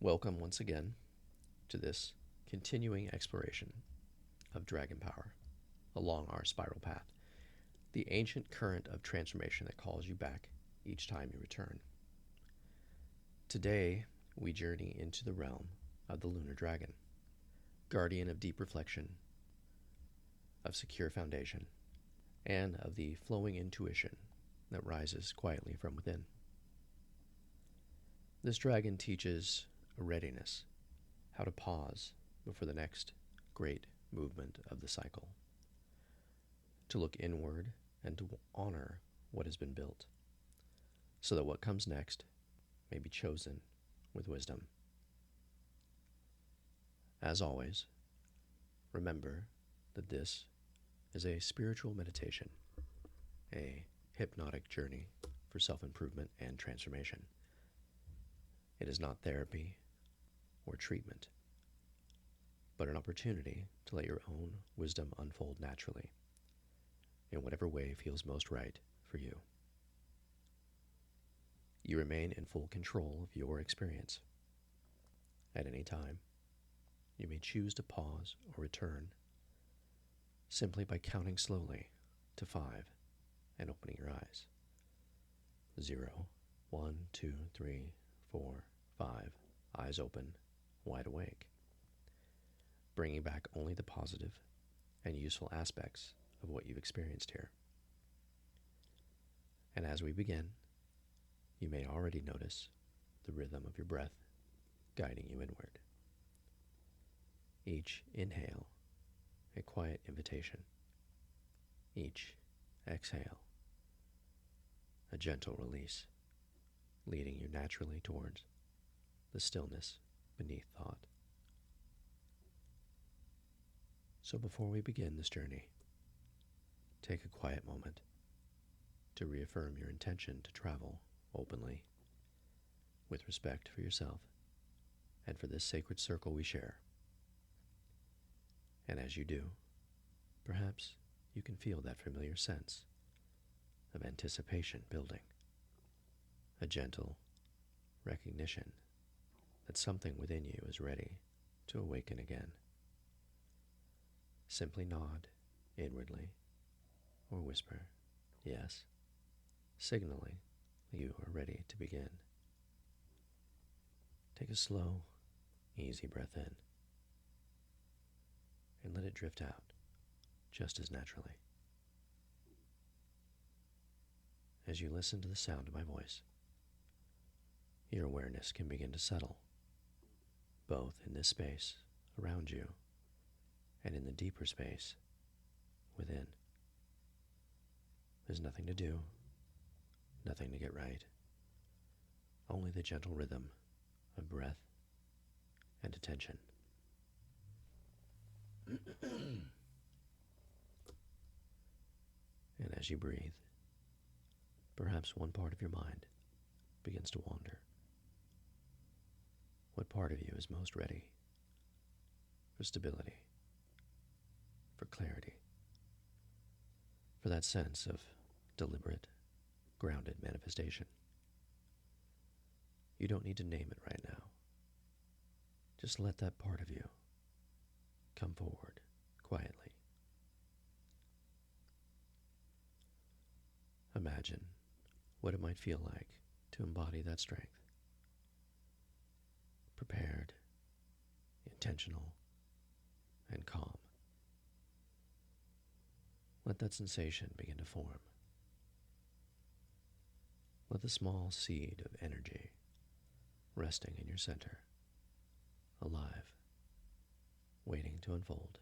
Welcome once again to this continuing exploration of dragon power along our spiral path, the ancient current of transformation that calls you back each time you return. Today, we journey into the realm of the lunar dragon, guardian of deep reflection, of secure foundation, and of the flowing intuition that rises quietly from within. This dragon teaches a readiness, how to pause before the next great movement of the cycle, to look inward and to honor what has been built, so that what comes next may be chosen with wisdom. As always, remember that this is a spiritual meditation, a hypnotic journey for self-improvement and transformation. It is not therapy or treatment, but an opportunity to let your own wisdom unfold naturally, in whatever way feels most right for you. You remain in full control of your experience. At any time, you may choose to pause or return simply by counting slowly to 5 and opening your eyes. 0, 1, 2, 3, 4, 5, eyes open, wide awake, bringing back only the positive and useful aspects of what you've experienced here. And as we begin, you may already notice the rhythm of your breath guiding you inward. Each inhale, a quiet invitation. Each exhale, a gentle release, leading you naturally towards the stillness beneath thought. So before we begin this journey, take a quiet moment to reaffirm your intention to travel openly, with respect for yourself and for this sacred circle we share. And as you do, perhaps you can feel that familiar sense of anticipation building, a gentle recognition that something within you is ready to awaken again. Simply nod inwardly or whisper, yes, signaling that you are ready to begin. Take a slow, easy breath in and let it drift out just as naturally. As you listen to the sound of my voice, your awareness can begin to settle, both in this space around you and in the deeper space within. There's nothing to do, nothing to get right, only the gentle rhythm of breath and attention. And as you breathe, perhaps one part of your mind begins to wander. What part of you is most ready for stability, for clarity, for that sense of deliberate, grounded manifestation? You don't need to name it right now. Just let that part of you come forward quietly. Imagine what it might feel like to embody that strength. Prepared, intentional, and calm. Let that sensation begin to form. Let the small seed of energy resting in your center, alive, waiting to unfold.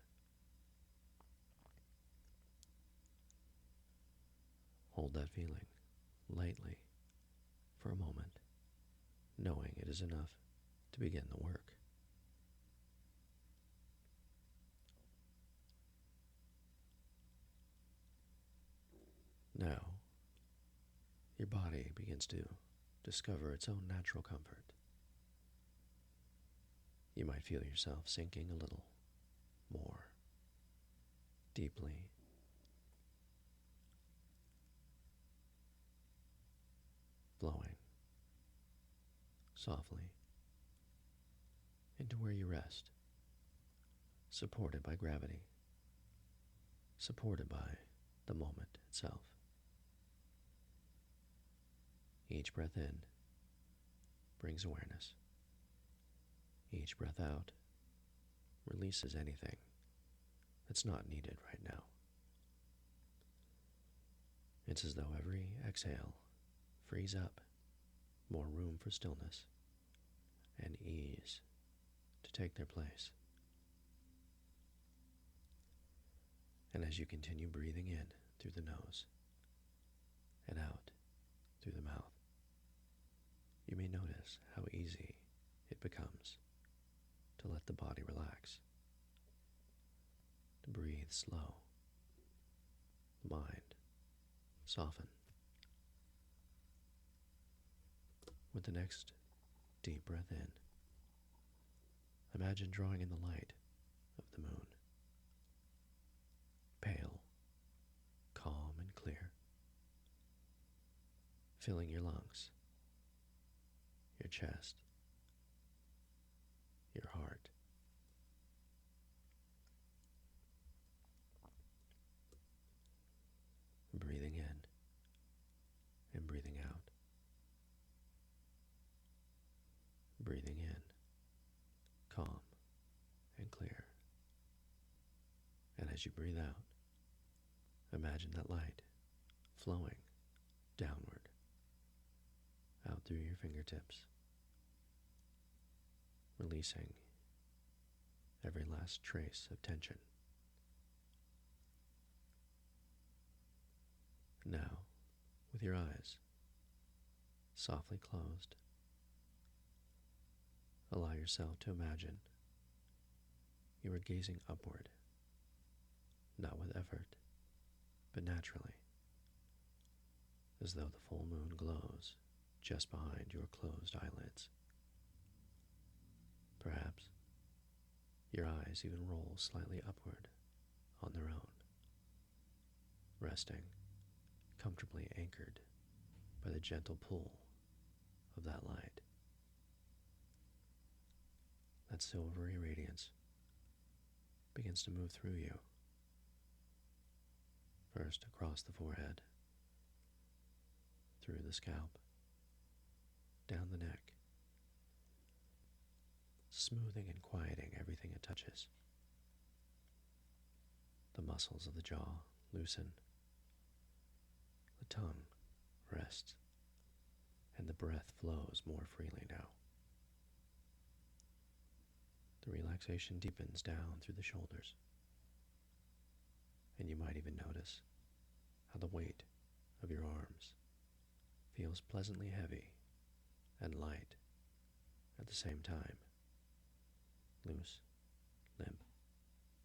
Hold that feeling lightly for a moment, knowing it is enough to begin the work. Now, your body begins to discover its own natural comfort. You might feel yourself sinking a little more deeply, flowing softly into where you rest, supported by gravity, supported by the moment itself. Each breath in brings awareness. Each breath out releases anything that's not needed right now. It's as though every exhale frees up more room for stillness and ease to take their place. And as you continue breathing in through the nose and out through the mouth, you may notice how easy it becomes to let the body relax, to breathe slow, the mind soften. With the next deep breath in, imagine drawing in the light of the moon, pale, calm, and clear, filling your lungs, your chest, your heart. Breathing in and breathing out. Breathing in, calm and clear. And as you breathe out, imagine that light flowing downward, out through your fingertips, releasing every last trace of tension. Now, with your eyes softly closed, allow yourself to imagine you are gazing upward, not with effort, but naturally, as though the full moon glows just behind your closed eyelids. Perhaps your eyes even roll slightly upward on their own, resting comfortably anchored by the gentle pull of that light. That silvery radiance begins to move through you, first across the forehead, through the scalp, down the neck, smoothing and quieting everything it touches. The muscles of the jaw loosen, the tongue rests, and the breath flows more freely now. The relaxation deepens down through the shoulders, and you might even notice how the weight of your arms feels pleasantly heavy and light at the same time. Loose, limp,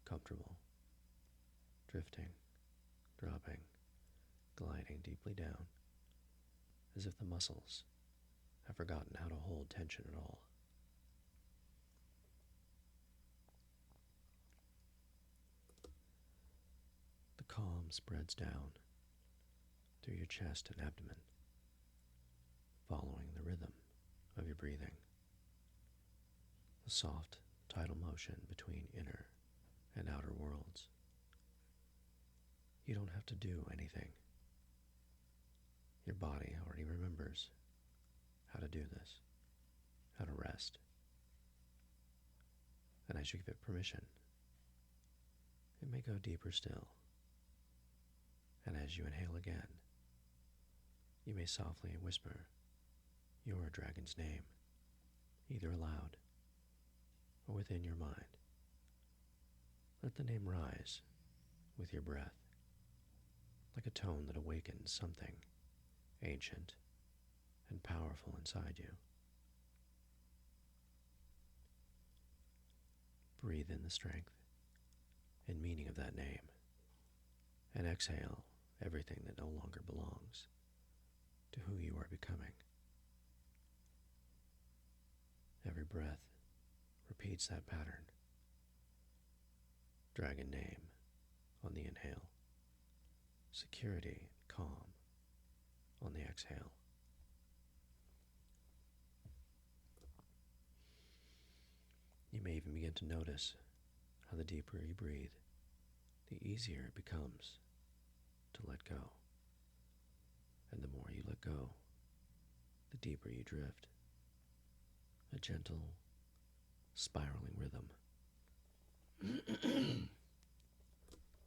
comfortable, drifting, dropping, gliding deeply down, as if the muscles have forgotten how to hold tension at all. The calm spreads down through your chest and abdomen, following the rhythm of your breathing. The soft tidal motion between inner and outer worlds. You don't have to do anything. Your body already remembers how to do this, how to rest. And as you give it permission, it may go deeper still. And as you inhale again, you may softly whisper your dragon's name, either aloud or within your mind. Let the name rise with your breath, like a tone that awakens something ancient and powerful inside you. Breathe in the strength and meaning of that name, and exhale everything that no longer belongs to who you are becoming. Every breath repeats that pattern. Dragon name on the inhale, security and calm on the exhale. even begin to notice how the deeper you breathe, the easier it becomes to let go. And the more you let go, the deeper you drift. A gentle, spiraling rhythm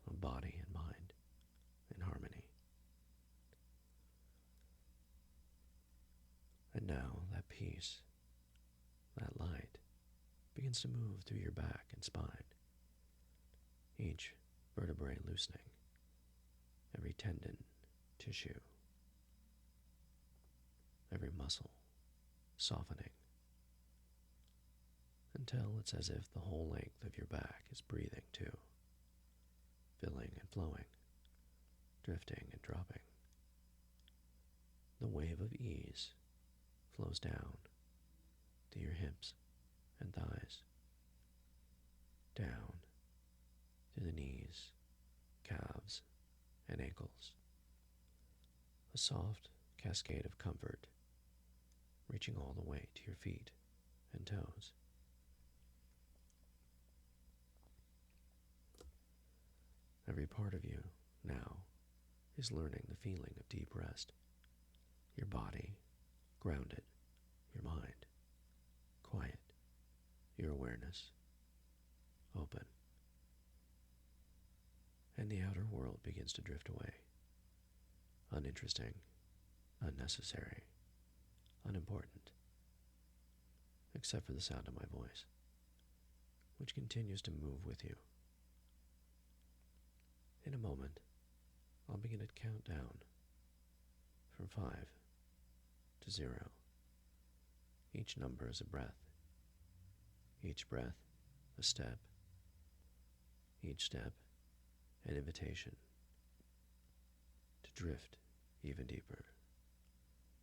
of body and mind in harmony. And now that peace, that light, begins to move through your back and spine, each vertebrae loosening, every tendon, tissue, every muscle softening, until it's as if the whole length of your back is breathing too, filling and flowing, drifting and dropping. The wave of ease flows down to your hips and thighs, down to the knees, calves, and ankles. A soft cascade of comfort reaching all the way to your feet and toes. Every part of you now is learning the feeling of deep rest. Your body grounded, your mind quiet, your awareness open. And the outer world begins to drift away. Uninteresting, unnecessary, unimportant, except for the sound of my voice, which continues to move with you. In a moment, I'll begin to count down from 5 to 0. Each number is a breath. Each breath, a step. Each step, an invitation to drift even deeper,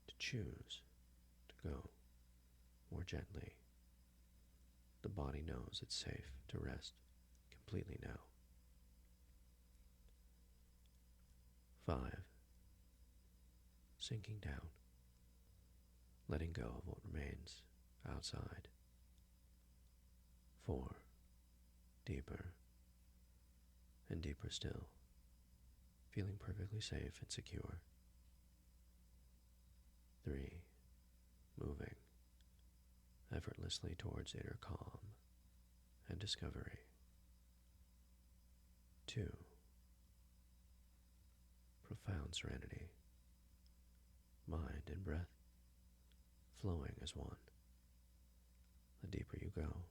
to choose to go more gently. The body knows it's safe to rest completely now. 5. Sinking down, letting go of what remains outside. 4. Deeper and deeper still, feeling perfectly safe and secure. 3. Moving effortlessly towards inner calm and discovery. 2. Profound serenity, mind and breath flowing as one. The deeper you go,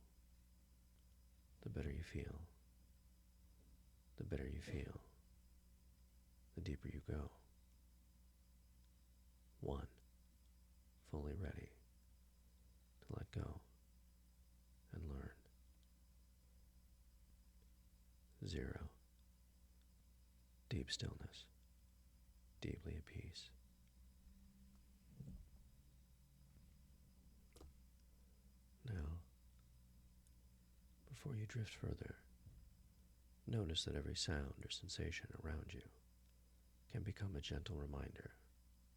the better you feel. The better you feel, the deeper you go. 1. Fully ready to let go and learn. 0. Deep stillness, deeply at peace. Now, before you drift further, notice that every sound or sensation around you can become a gentle reminder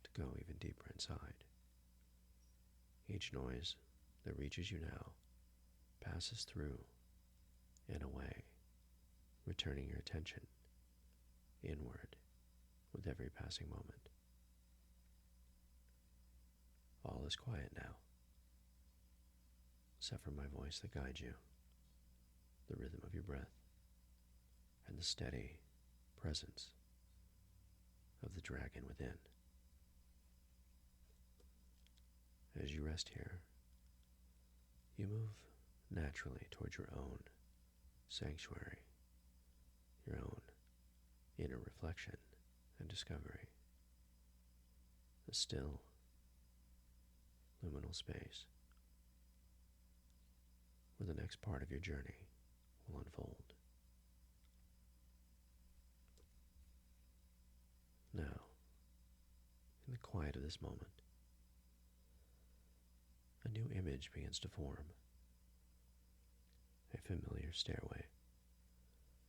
to go even deeper inside. Each noise that reaches you now passes through and away, returning your attention inward with every passing moment. All is quiet now, except for my voice that guides you, the rhythm of your breath, and the steady presence of the dragon within. As you rest here, you move naturally towards your own sanctuary, your own inner reflection and discovery, a still, liminal space where the next part of your journey will unfold. Now, in the quiet of this moment, a new image begins to form. A familiar stairway,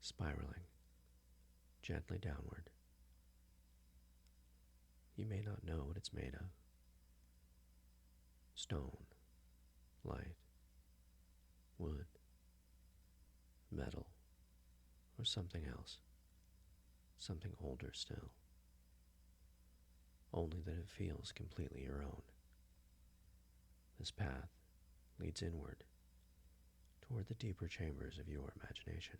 spiraling gently downward. You may not know what it's made of. Stone, light, wood, or something else, something older still, only that it feels completely your own. This path leads inward toward the deeper chambers of your imagination,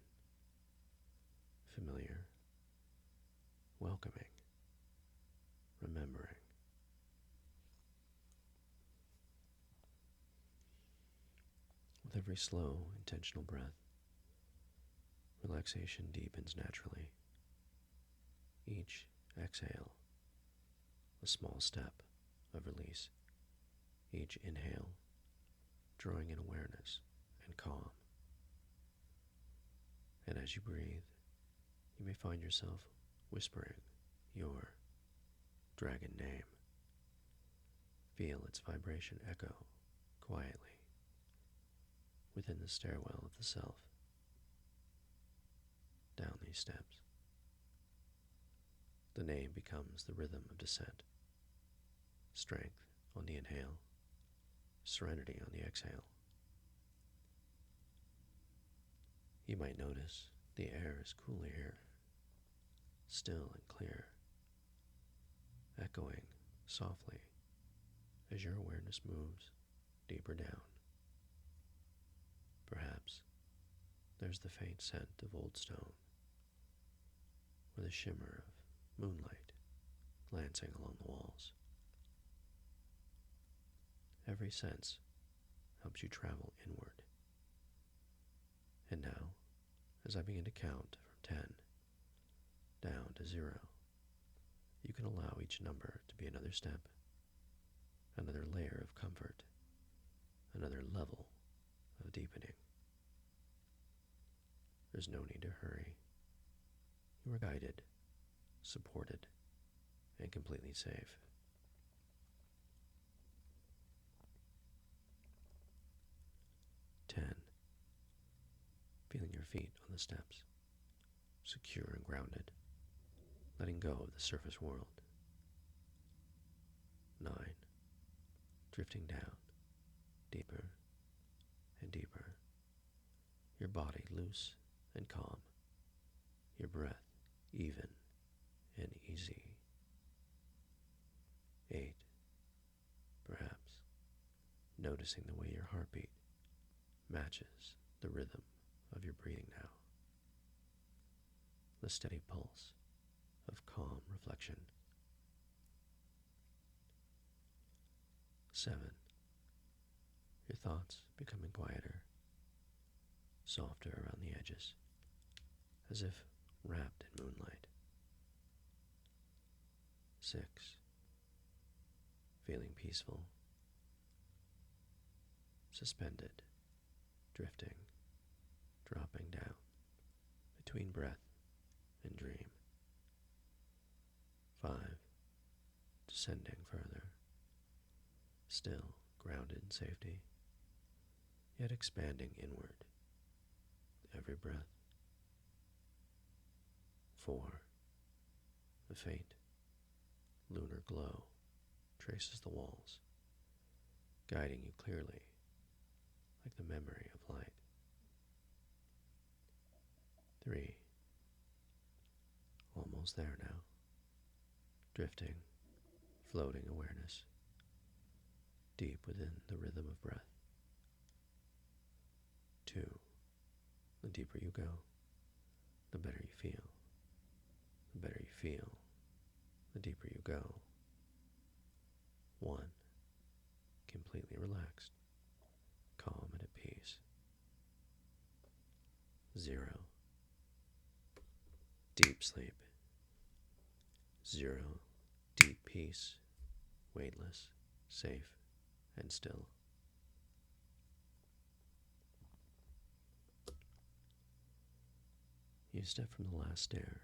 familiar, welcoming, remembering. With every slow, intentional breath, relaxation deepens naturally. Each exhale, a small step of release. Each inhale, drawing in awareness and calm. And as you breathe, you may find yourself whispering your dragon name. Feel its vibration echo quietly within the stairwell of the self. Down these steps, the name becomes the rhythm of descent. Strength on the inhale, serenity on the exhale. You might notice the air is cooler here, still and clear, echoing softly as your awareness moves deeper down. Perhaps there's the faint scent of old stone, or the shimmer of moonlight glancing along the walls. Every sense helps you travel inward. And now, as I begin to count from 10 down to 0, you can allow each number to be another step, another layer of comfort, another level of deepening. There's no need to hurry. You are guided, supported, and completely safe. 10. Feeling your feet on the steps, secure and grounded, letting go of the surface world. 9. Drifting down, deeper and deeper, your body loose and calm, your breath even and easy. 8. Perhaps noticing the way your heartbeat matches the rhythm of your breathing now. The steady pulse of calm reflection. 7. Your thoughts becoming quieter, softer around the edges, as if wrapped in moonlight. 6. Feeling peaceful, suspended, drifting, dropping down between breath and dream. 5. Descending further, still grounded in safety, yet expanding inward with every breath. 4. The faint, lunar glow traces the walls, guiding you clearly like the memory of light. 3. Almost there now. Drifting, floating awareness, deep within the rhythm of breath. 2. The deeper you go, the better you feel. The better you feel, the deeper you go. 1. Completely relaxed, calm and at peace. 0. Deep sleep. 0. Deep peace, weightless, safe, and still. You step from the last stair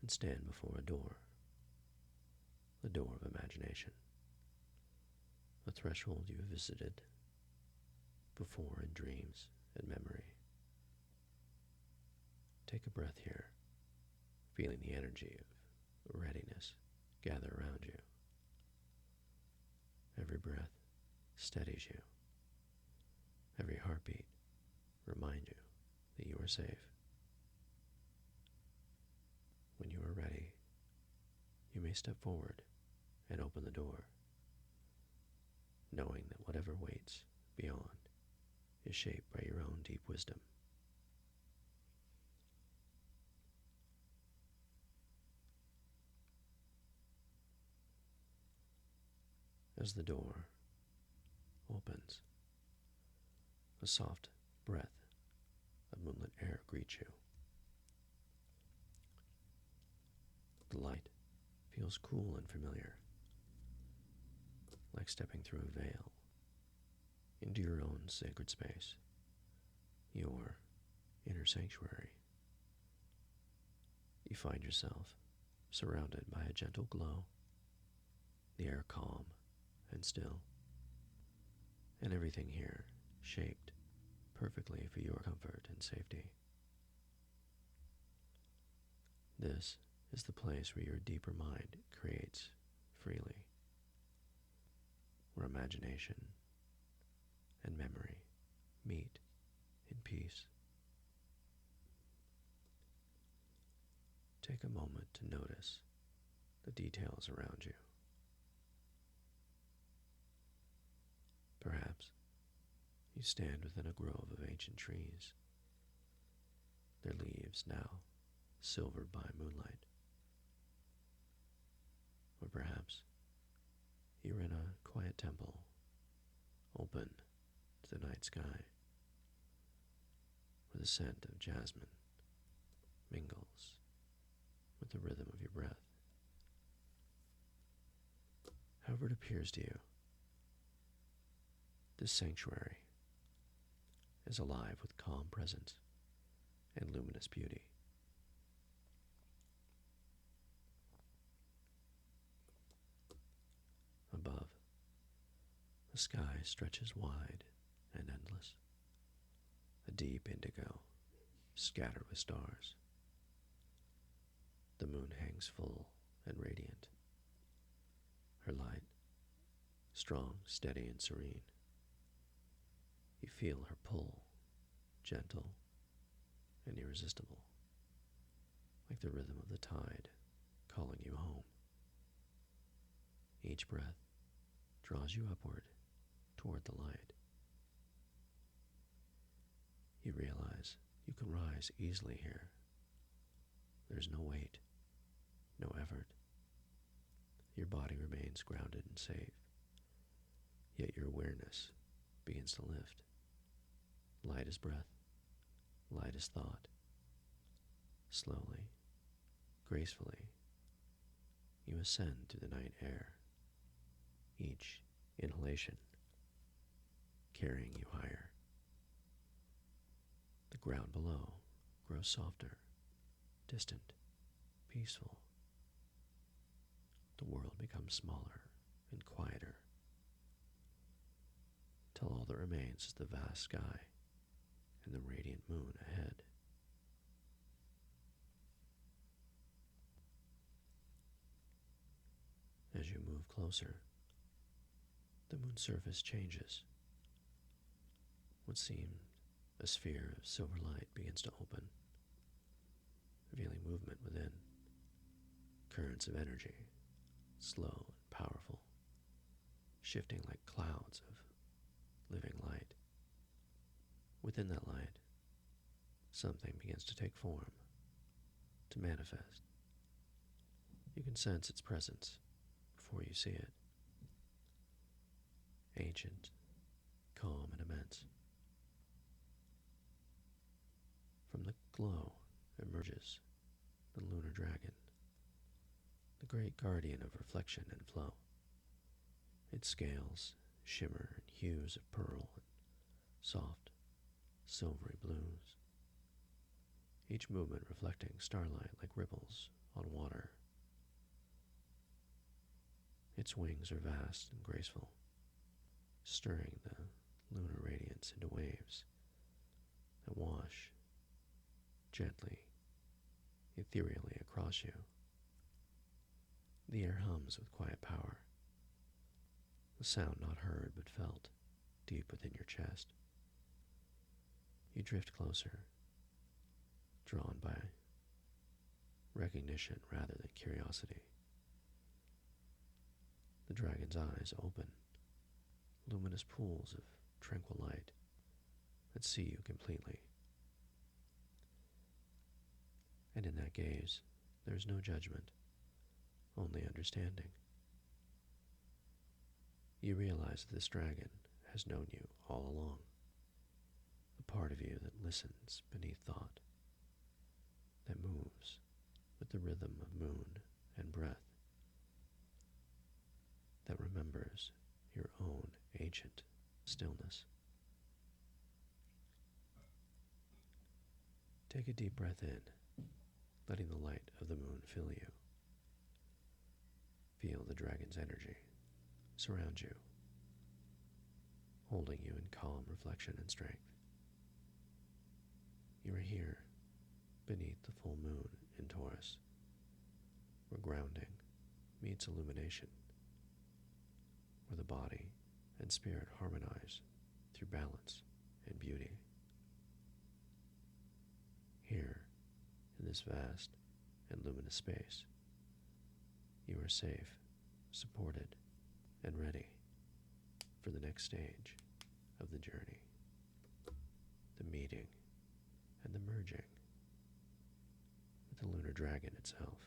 and stand before a door, the door of imagination, a threshold you have visited before in dreams and memory. Take a breath here, feeling the energy of readiness gather around you. Every breath steadies you. Every heartbeat reminds you that you are safe. When you are ready, you may step forward and open the door, knowing that whatever waits beyond is shaped by your own deep wisdom. As the door opens, a soft breath of moonlit air greets you. The light feels cool and familiar, like stepping through a veil into your own sacred space, your inner sanctuary. You find yourself surrounded by a gentle glow, the air calm and still, and everything here shaped perfectly for your comfort and safety. This is the place where your deeper mind creates freely, where imagination and memory meet in peace. Take a moment to notice the details around you. Perhaps you stand within a grove of ancient trees, their leaves now silvered by moonlight. Or perhaps you're in a quiet temple, open to the night sky, where the scent of jasmine mingles with the rhythm of your breath. However it appears to you, this sanctuary is alive with calm presence and luminous beauty. Above, the sky stretches wide and endless, a deep indigo scattered with stars. The moon hangs full and radiant, her light strong, steady, and serene. You feel her pull, gentle and irresistible, like the rhythm of the tide calling you home. Each breath draws you upward toward the light. You realize you can rise easily here. There's no weight, no effort. Your body remains grounded and safe, yet your awareness begins to lift. Light as breath, light as thought. Slowly, gracefully, you ascend through the night air, each inhalation carrying you higher. The ground below grows softer, distant, peaceful. The world becomes smaller and quieter, till all that remains is the vast sky and the radiant moon ahead. As you move closer, the moon's surface changes. What seemed a sphere of silver light begins to open, revealing movement within. Currents of energy, slow and powerful, shifting like clouds of living light. Within that light, something begins to take form, to manifest. You can sense its presence before you see it. Ancient, calm, and immense. From the glow emerges the lunar dragon, the great guardian of reflection and flow. Its scales shimmer in hues of pearl and soft, silvery blues, each movement reflecting starlight like ripples on water. Its wings are vast and graceful, stirring the lunar radiance into waves that wash gently, ethereally across you. The air hums with quiet power, the sound not heard but felt deep within your chest. You drift closer, drawn by recognition rather than curiosity. The dragon's eyes open, luminous pools of tranquil light that see you completely. And in that gaze, there is no judgment, only understanding. You realize that this dragon has known you all along, a part of you that listens beneath thought, that moves with the rhythm of moon and breath, that remembers your own ancient stillness. Take a deep breath in, letting the light of the moon fill you. Feel the dragon's energy surround you, holding you in calm reflection and strength. You are here beneath the full moon in Taurus, where grounding meets illumination, where the body and spirit harmonize through balance and beauty. Here, in this vast and luminous space, you are safe, supported, and ready for the next stage of the journey, the meeting and the merging with the lunar dragon itself.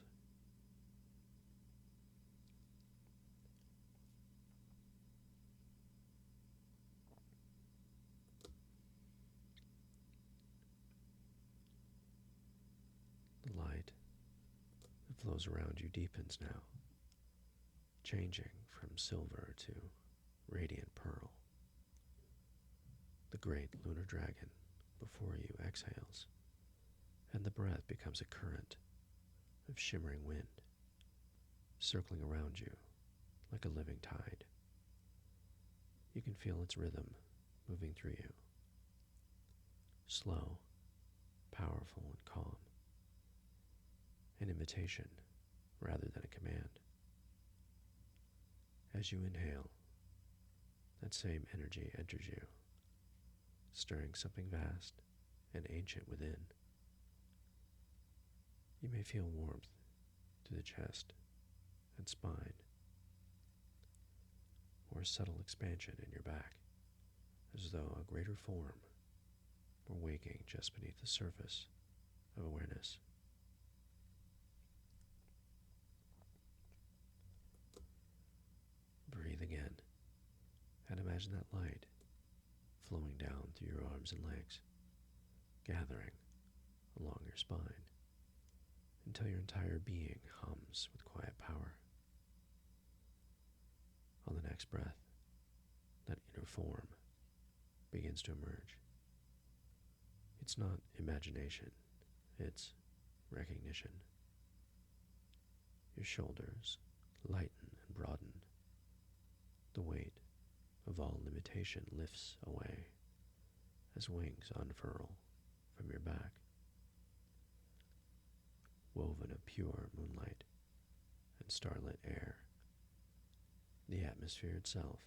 The light that flows around you deepens now, changing from silver to radiant pearl. The great lunar dragon before you exhales, and the breath becomes a current of shimmering wind, circling around you like a living tide. You can feel its rhythm moving through you, slow, powerful, and calm, an invitation rather than a command. As you inhale, that same energy enters you, stirring something vast and ancient within. You may feel warmth to the chest and spine, or a subtle expansion in your back, as though a greater form were waking just beneath the surface of awareness. Breathe again, and imagine that light flowing down through your arms and legs, gathering along your spine, until your entire being hums with quiet power. On the next breath, that inner form begins to emerge. It's not imagination, it's recognition. Your shoulders lighten and broaden. The weight of all limitation lifts away as wings unfurl from your back. Woven of pure moonlight and starlit air, the atmosphere itself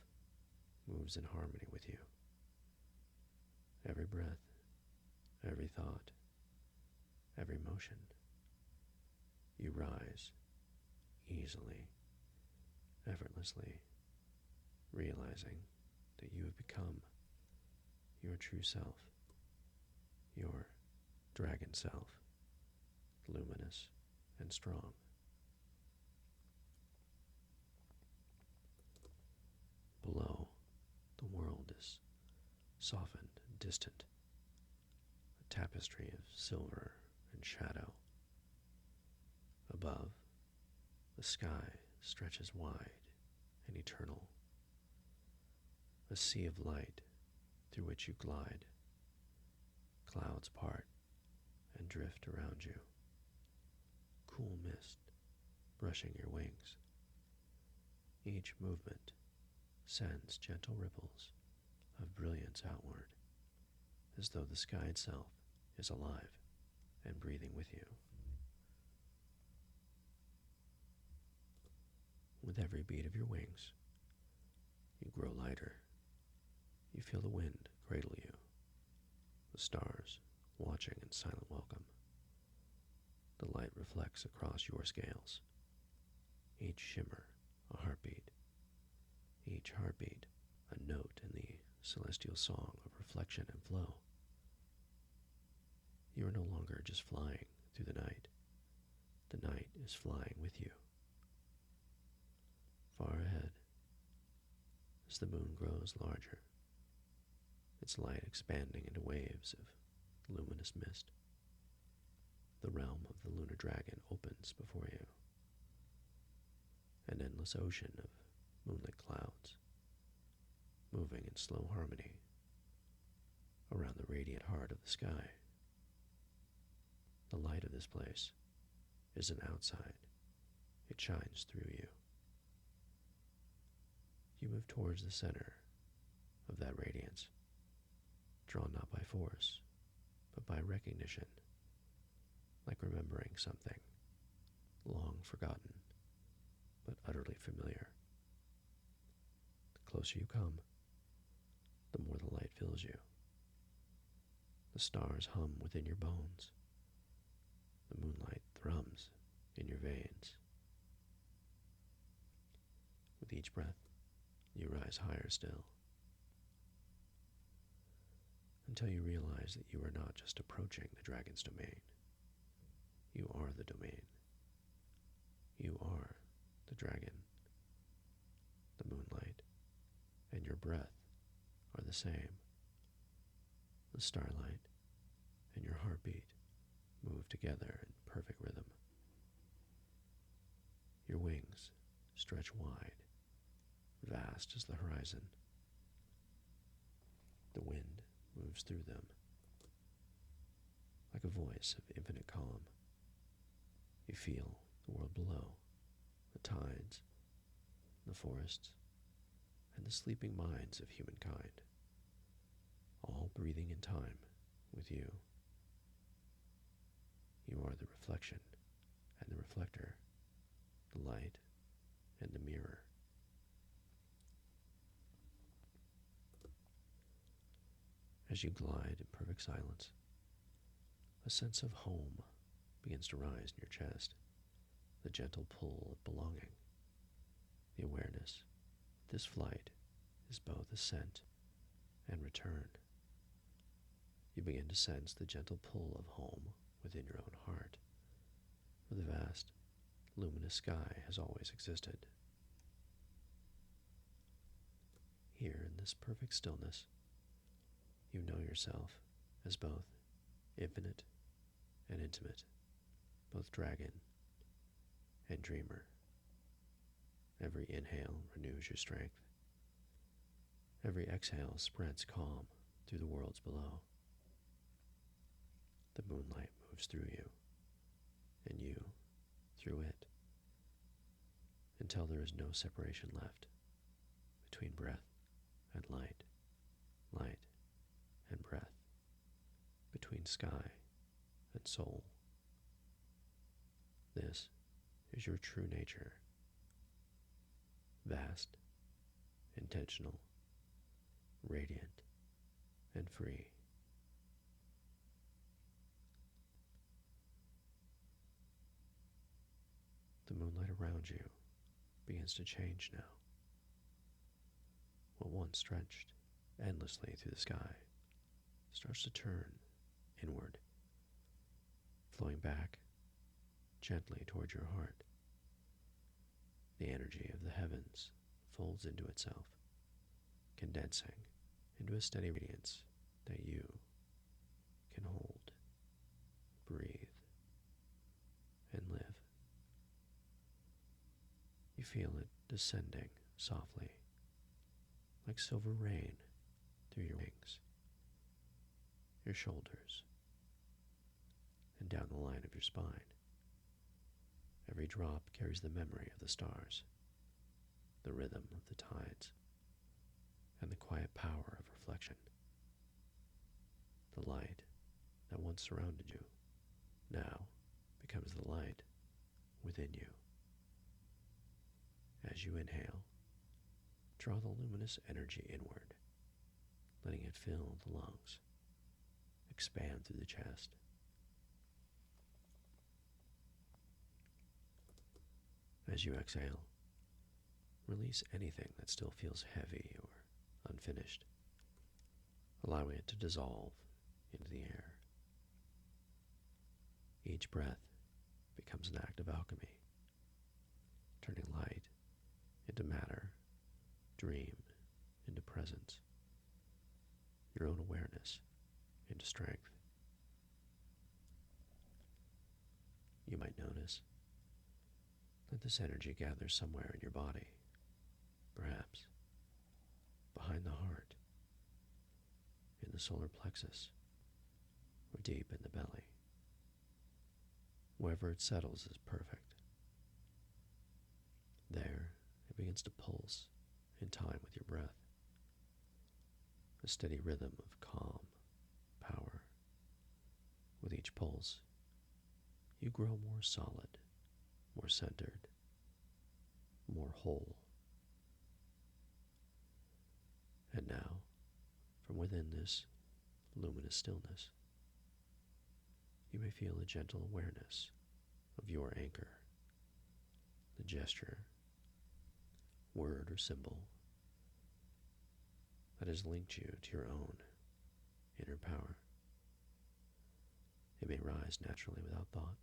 moves in harmony with you. Every breath, every thought, every motion, you rise easily, effortlessly, realizing that you have become your true self, your dragon self, luminous and strong. Below, the world is softened and distant, a tapestry of silver and shadow. Above, the sky stretches wide and eternal, a sea of light through which you glide. Clouds part and drift around you. Cool mist brushing your wings. Each movement sends gentle ripples of brilliance outward, as though the sky itself is alive and breathing with you. With every beat of your wings, you grow lighter. You feel the wind cradle you, the stars watching in silent welcome. The light reflects across your scales, each shimmer a heartbeat, each heartbeat a note in the celestial song of reflection and flow. You are no longer just flying through the night. The night is flying with you. Far ahead, as the moon grows larger, its light expanding into waves of luminous mist, the realm of the lunar dragon opens before you. An endless ocean of moonlit clouds, moving in slow harmony around the radiant heart of the sky. The light of this place isn't outside. It shines through you. You move towards the center of that radiance, drawn not by force, but by recognition, like remembering something long forgotten, but utterly familiar. The closer you come, the more the light fills you. The stars hum within your bones. The moonlight thrums in your veins. With each breath, you rise higher still, until you realize that you are not just approaching the dragon's domain. You are the domain. You are the dragon. The moonlight and your breath are the same. The starlight and your heartbeat move together in perfect rhythm. Your wings stretch wide, vast as the horizon. The wind moves through them like a voice of infinite calm. You feel the world below, the tides, the forests, and the sleeping minds of humankind, all breathing in time with you. You are the reflection and the reflector, the light and the mirror. As you glide in perfect silence, a sense of home begins to rise in your chest, the gentle pull of belonging, the awareness that this flight is both ascent and return. You begin to sense the gentle pull of home within your own heart, where the vast, luminous sky has always existed. Here in this perfect stillness, you know yourself as both infinite and intimate, both dragon and dreamer. Every inhale renews your strength. Every exhale spreads calm through the worlds below. The moonlight moves through you, and you through it, until there is no separation left between breath and light, light and breath, between sky and soul. This is your true nature, vast, intentional, radiant, and free. The moonlight around you begins to change now. What once stretched endlessly through the sky starts to turn inward, flowing back gently toward your heart. The energy of the heavens folds into itself, condensing into a steady radiance that you can hold, breathe, and live. You feel it descending softly, like silver rain through your wings, your shoulders, and down the line of your spine. Every drop carries the memory of the stars, the rhythm of the tides, and the quiet power of reflection. The light that once surrounded you now becomes the light within you. As you inhale, draw the luminous energy inward, letting it fill the lungs, expand through the chest. As you exhale, release anything that still feels heavy or unfinished, allowing it to dissolve into the air. Each breath becomes an act of alchemy, turning light into matter, dream into presence, your own awareness into strength. You might notice that this energy gathers somewhere in your body, perhaps behind the heart, in the solar plexus, or deep in the belly. Wherever it settles is perfect. There, it begins to pulse in time with your breath, a steady rhythm of calm power. With each pulse, you grow more solid, more centered, more whole. And now, from within this luminous stillness, you may feel a gentle awareness of your anchor, the gesture, word, or symbol that has linked you to your own inner power. It may rise naturally without thought,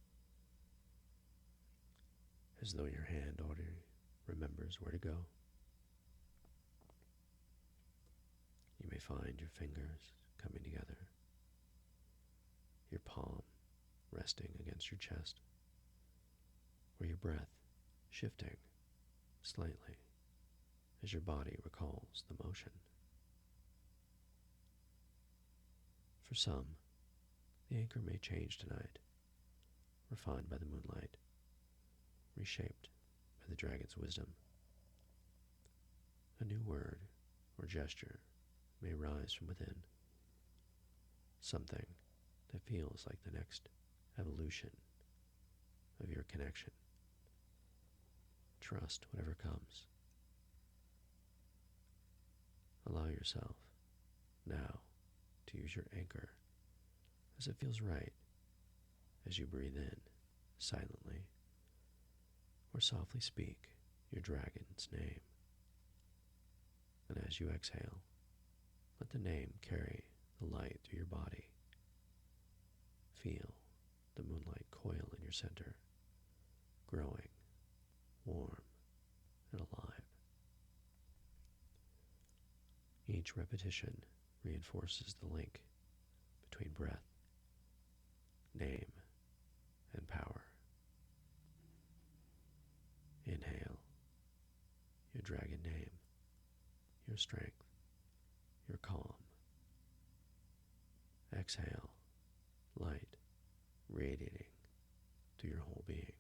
as though your hand already remembers where to go. You may find your fingers coming together, your palm resting against your chest, or your breath shifting slightly as your body recalls the motion. For some, the anchor may change tonight, refined by the moonlight, reshaped by the dragon's wisdom. A new word or gesture may rise from within, something that feels like the next evolution of your connection. Trust whatever comes. Allow yourself now to use your anchor as it feels right, as you breathe in silently or softly speak your dragon's name. And as you exhale, let the name carry the light through your body. Feel the moonlight coil in your center, growing, warm, and alive. Each repetition reinforces the link between breath, name, and power. Inhale, your dragon name, your strength, your calm. Exhale, light radiating through your whole being.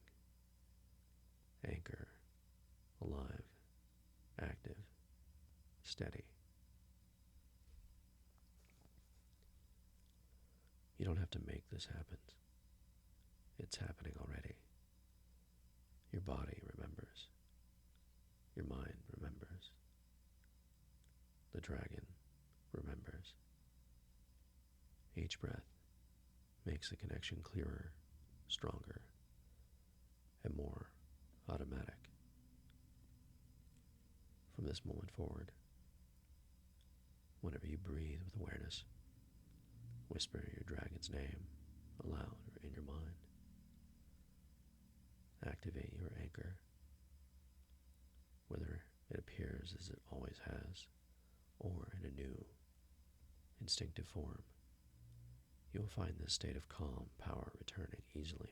Anchor, alive, active, steady. You don't have to make this happen. It's happening already. Your body remembers. Your mind remembers. The dragon remembers. Each breath makes the connection clearer, stronger, and more automatic. From this moment forward, whenever you breathe with awareness, whisper your dragon's name aloud or in your mind. Activate your anchor, whether it appears as it always has, or in a new, instinctive form. You will find this state of calm power returning easily.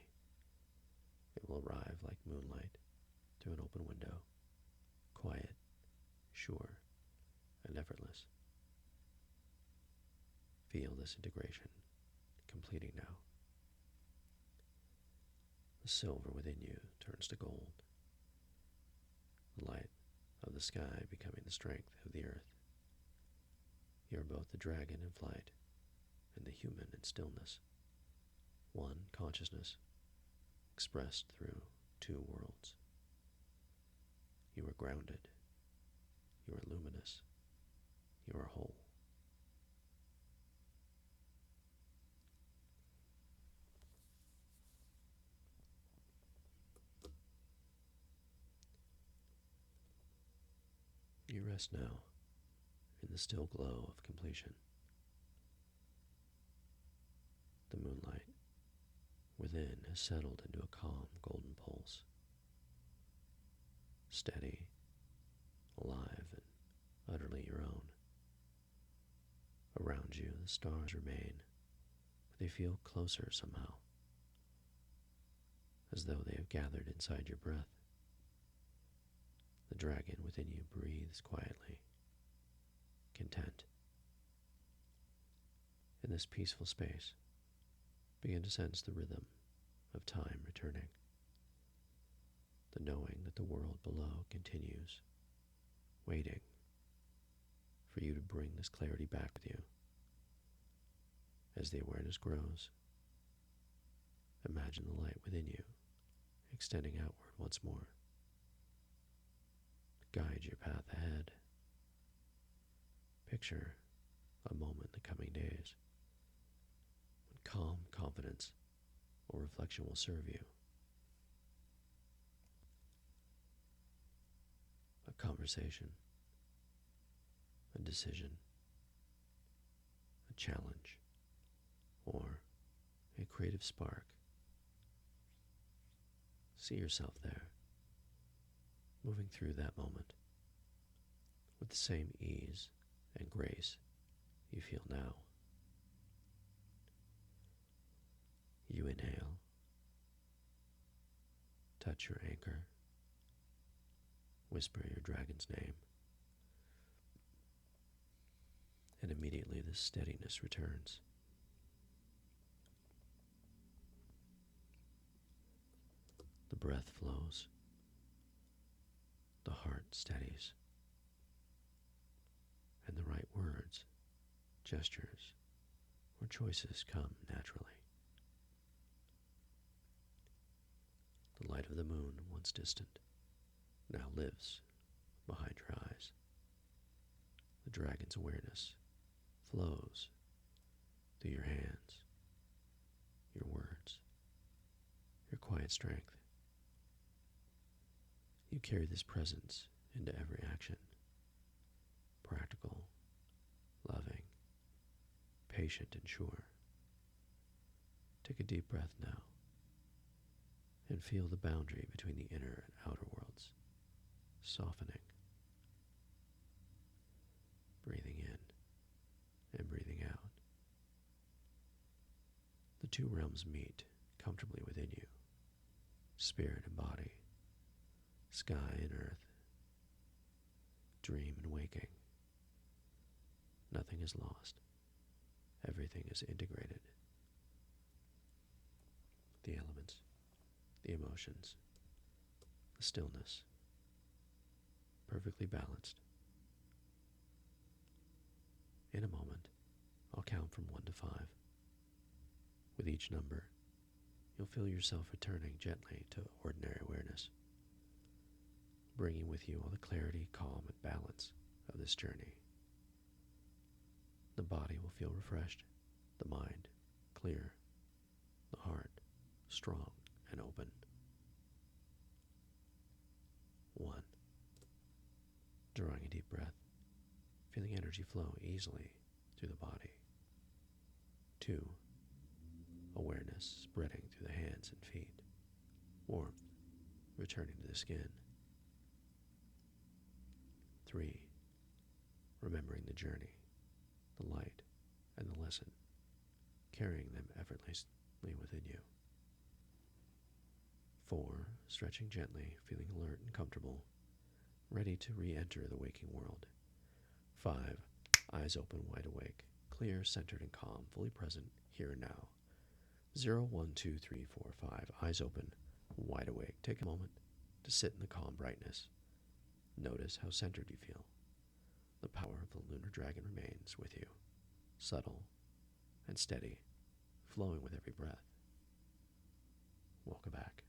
It will arrive like moonlight through an open window, quiet, sure, and effortless. Feel this integration completing now. The silver within you turns to gold, the light of the sky becoming the strength of the earth. You are both the dragon in flight and the human in stillness, one consciousness expressed through two worlds. You are grounded, you are luminous, you are whole. rest now in the still glow of completion. The moonlight within has settled into a calm golden pulse, steady, alive, and utterly your own. Around you, the stars remain, but they feel closer somehow, as though they have gathered inside your breath. The dragon within you breathes quietly, content. In this peaceful space, begin to sense the rhythm of time returning, the knowing that the world below continues, waiting for you to bring this clarity back with you. As the awareness grows, imagine the light within you extending outward once more. Guide your path ahead. Picture a moment in the coming days when calm confidence or reflection will serve you. A conversation, a decision, a challenge, or a creative spark. See yourself there, moving through that moment with the same ease and grace you feel now. You inhale, touch your anchor, whisper your dragon's name, and immediately the steadiness returns. The breath flows, the heart steadies, and the right words, gestures, or choices come naturally. The light of the moon, once distant, now lives behind your eyes. The dragon's awareness flows through your hands, your words, your quiet strength. You carry this presence into every action, practical, loving, patient, and sure. Take a deep breath now and feel the boundary between the inner and outer worlds softening. Breathing in and breathing out. The two realms meet comfortably within you, spirit and body, sky and earth, dream and waking. Nothing is lost. Everything is integrated. The elements, the emotions, the stillness, perfectly balanced. In a moment, I'll count from 1 to 5. With each number, you'll feel yourself returning gently to ordinary awareness, bringing with you all the clarity, calm, and balance of this journey. The body will feel refreshed, the mind clear, the heart strong and open. 1. Drawing a deep breath, feeling energy flow easily through the body. 2. Awareness spreading through the hands and feet, warmth returning to the skin. 3. Remembering the journey, the light, and the lesson, carrying them effortlessly within you. 4. Stretching gently, feeling alert and comfortable, ready to re-enter the waking world. 5. Eyes open, wide awake, clear, centered, and calm, fully present, here and now. 0, 1, 2, 3, 4, 5. Eyes open, wide awake. Take a moment to sit in the calm brightness. Notice how centered you feel. The power of the lunar dragon remains with you, subtle and steady, flowing with every breath. Welcome back.